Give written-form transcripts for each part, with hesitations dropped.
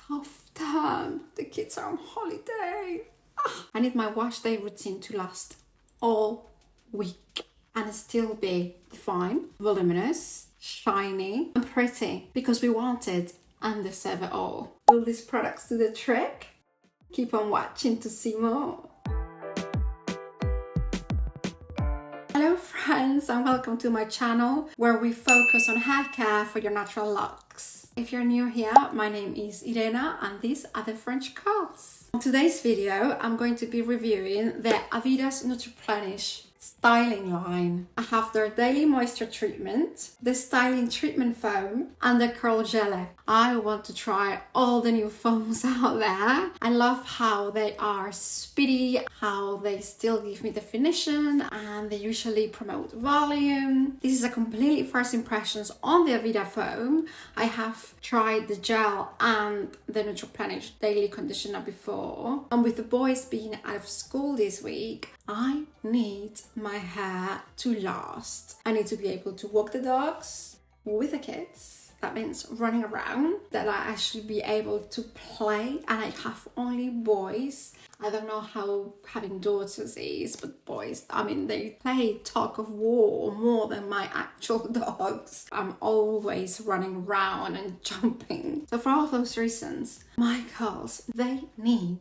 half term. The kids are on holiday. I need my wash day routine to last all week and still be defined, voluminous, shiny and pretty, because we want it and deserve it all. Will these products do the trick? Keep on watching to see more. Hello friends, and welcome to my channel where we focus on hair care for your natural locks. If you're new here, my name is Irena and these are the French curls. In today's video, I'm going to be reviewing the Aveda Nutriplenish styling line. I have their daily moisture treatment, the styling treatment foam and the curl jelly. I want to try all the new foams out there. I love how they are speedy, how they still give me definition, and they usually promote volume. This is a completely first impressions on the Aveda foam. I have tried the gel and the Nutriplenish daily conditioner before, and with the boys being out of school this week, I need my hair to last. I need to be able to walk the dogs with the kids. That means running around, that I actually be able to play, and I have only boys. I don't know how having daughters is, but boys, I mean, they play tug of war more than my actual dogs. I'm always running around and jumping. So for all those reasons, my curls, they need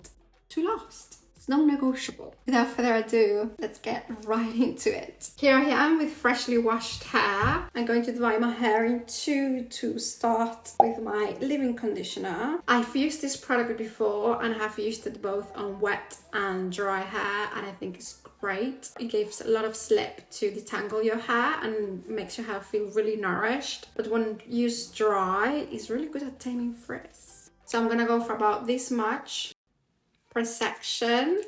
to last. No negotiable. Without further ado, let's get right into it. Here I am with freshly washed hair. I'm going to divide my hair in two to start with my leave-in conditioner. I've used this product before and I have used it both on wet and dry hair, and I think it's great. It gives a lot of slip to detangle your hair and makes your hair feel really nourished. But when used dry, it's really good at taming frizz. So I'm gonna go for about this much per section.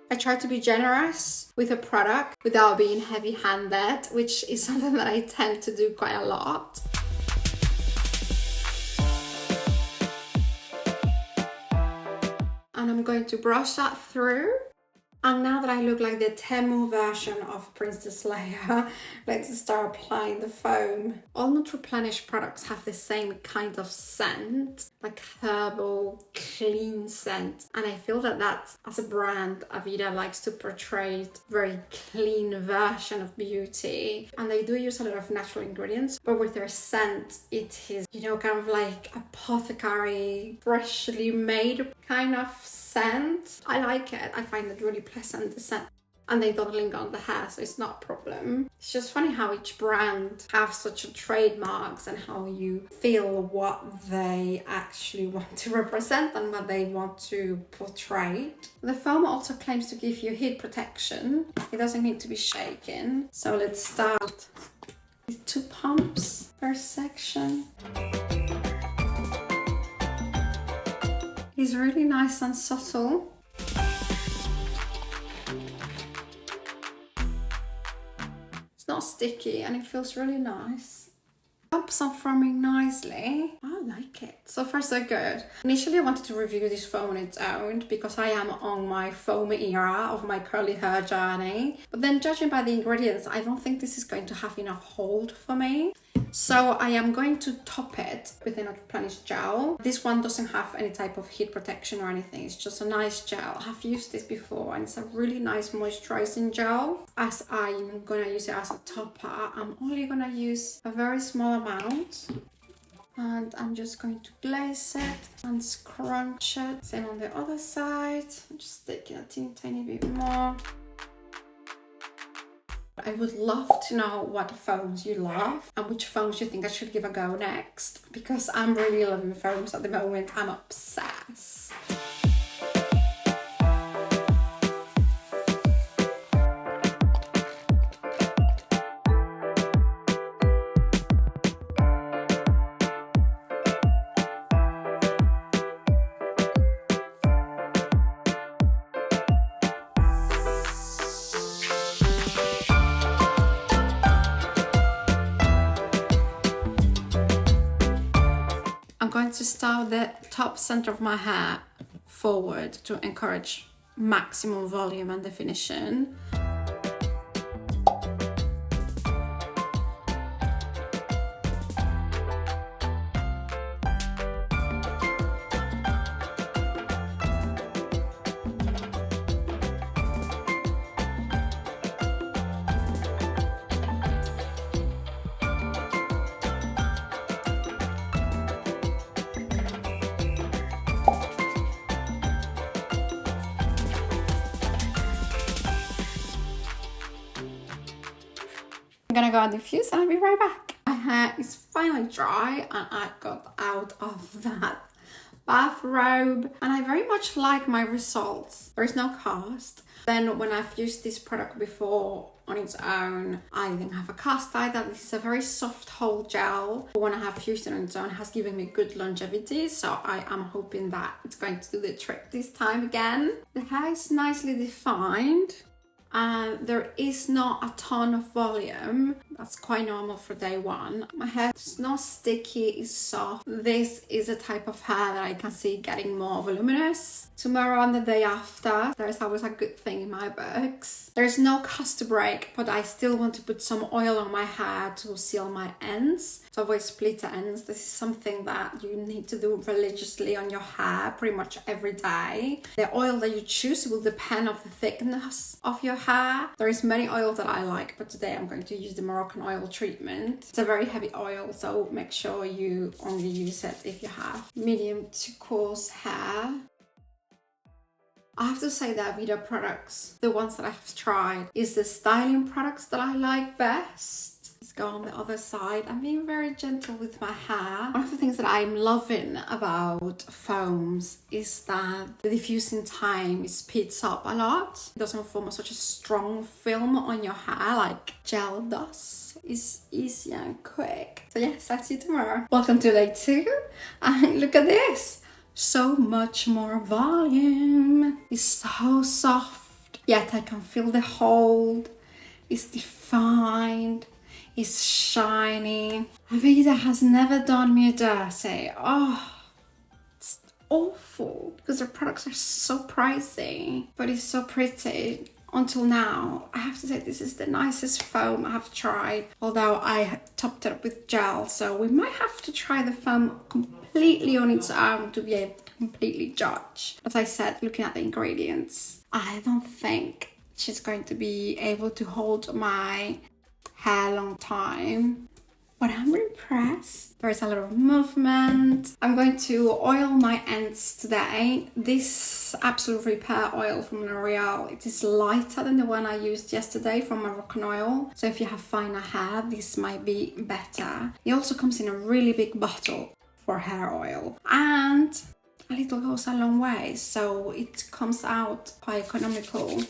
I try to be generous with a product without being heavy-handed, which is something that I tend to do quite a lot. And I'm going to brush that through. And now that I look like the Temu version of Princess Leia, let's start applying the foam. All Nutriplenish products have the same kind of scent, like herbal, clean scent. And I feel that that's, as a brand, Aveda likes to portray a very clean version of beauty. And they do use a lot of natural ingredients, but with their scent, it is, you know, kind of like apothecary, freshly made kind of scent. I like it. I find it really pleasant, the scent, and they don't linger on the hair, so it's not a problem. It's just funny how each brand have such a trademarks and how you feel what they actually want to represent and what they want to portray. The foam also claims to give you heat protection. It doesn't need to be shaken. So let's start with 2 pumps per section. It's really nice and subtle. It's not sticky and it feels really nice. Pumps are forming nicely. I like it. So far so good. Initially I wanted to review this foam on its own because I am on my foam era of my curly hair journey. But then judging by the ingredients, I don't think this is going to have enough hold for me. So I am going to top it with a Nutriplenish gel. This one doesn't have any type of heat protection or anything. It's just a nice gel. I have used this before and it's a really nice moisturizing gel. As I'm gonna use it as a topper, I'm only gonna use a very small amount. And I'm just going to glaze it and scrunch it. Same on the other side. I'm just taking a tiny bit more. I would love to know what foams you love and which foams you think I should give a go next, because I'm really loving foams at the moment. I'm obsessed. I'm going to start the top center of my hair forward to encourage maximum volume and definition. gonna go and diffuse and I'll be right back. My hair is finally dry and I got out of that bathrobe and I very much like my results. There is no cast. Then when I've used this product before on its own, I didn't have a cast either. This is a very soft hold gel. When I have used it on its own, it has given me good longevity. So I am hoping that it's going to do the trick this time again. The hair is nicely defined. And there is not a ton of volume. That's quite normal for day one. My hair is not sticky, it's soft. This is a type of hair that I can see getting more voluminous. Tomorrow and the day after, there's always a good thing in my books. There's no cast break, but I still want to put some oil on my hair to seal my ends, to avoid split ends. This is something that you need to do religiously on your hair pretty much every day. The oil that you choose will depend on the thickness of your hair. There is many oils that I like, but today I'm going to use the Moroccan oil treatment. It's a very heavy oil, so make sure you only use it if you have medium to coarse hair. I have to say that Aveda products, the ones that I have tried, is the styling products that I like best. Let's go on the other side. I'm being very gentle with my hair. One of the things that I'm loving about foams is that the diffusing time speeds up a lot. It doesn't form such a strong film on your hair like gel does. It's easy and quick. So yes, I'll see you tomorrow. Welcome to day 2. And look at this. So much more volume. It's so soft, yet I can feel the hold. It's defined. It's shiny. Aveda has never done me dirty. Oh, it's awful because their products are so pricey, but it's so pretty. Until now, I have to say this is the nicest foam I have tried, although I topped it up with gel, so we might have to try the foam completely on its own to be able to completely judge. As I said, looking at the ingredients, I don't think she's going to be able to hold my hair a long time, but I'm impressed. There's a lot of movement. I'm going to oil my ends today. This Absolute Repair oil from L'Oreal, it is lighter than the one I used yesterday from Moroccan oil. So if you have finer hair, this might be better. It also comes in a really big bottle for hair oil. And a little goes a long way, so it comes out quite economical.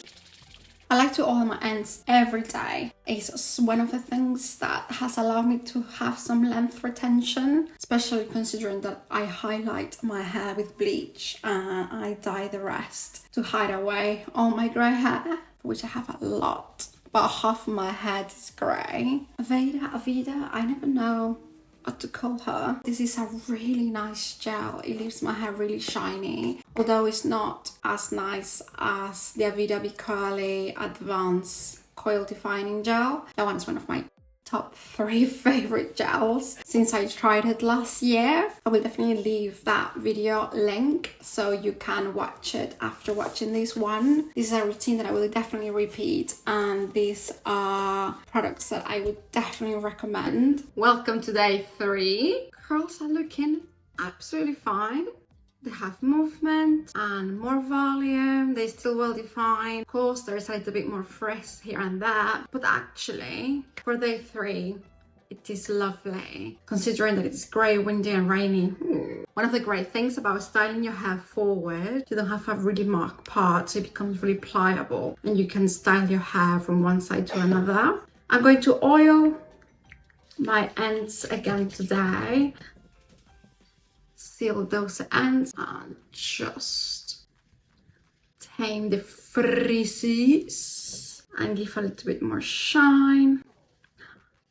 I like to oil my ends every day. It's one of the things that has allowed me to have some length retention, especially considering that I highlight my hair with bleach and I dye the rest to hide away all my grey hair, which I have a lot. About half of my head is grey. Aveda, I never know what to call her. This is a really nice gel. It leaves my hair really shiny, although it's not as nice as the Aveda Be Curly Advanced Coil Defining Gel. That one's one of my top 3 favorite gels since I tried it last year. I will definitely leave that video link so you can watch it after watching this one. This is a routine that I will definitely repeat, and these are products that I would definitely recommend. Welcome to day 3. Curls are looking absolutely fine. They have movement and more volume. They're still well defined. Of course, there's a little bit more frizz here and there, but actually for day 3, it is lovely, considering that it's grey, windy and rainy. One of the great things about styling your hair forward, you don't have a really marked part, so it becomes really pliable and you can style your hair from one side to another. I'm going to oil my ends again today. Seal those ends and just tame the frizzies and give a little bit more shine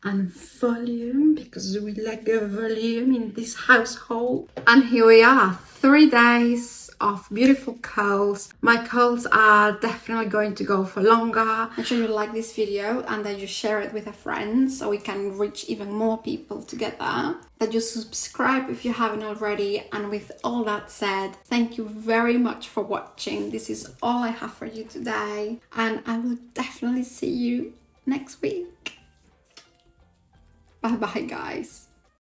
and volume, because we like a volume in this household. And here we are, 3 days of beautiful curls. My curls are definitely going to go for longer. Make sure you like this video and that you share it with a friend so we can reach even more people together. That you subscribe if you haven't already. And with all that said, thank you very much for watching. This is all I have for you today, and I will definitely see you next week. Bye bye guys.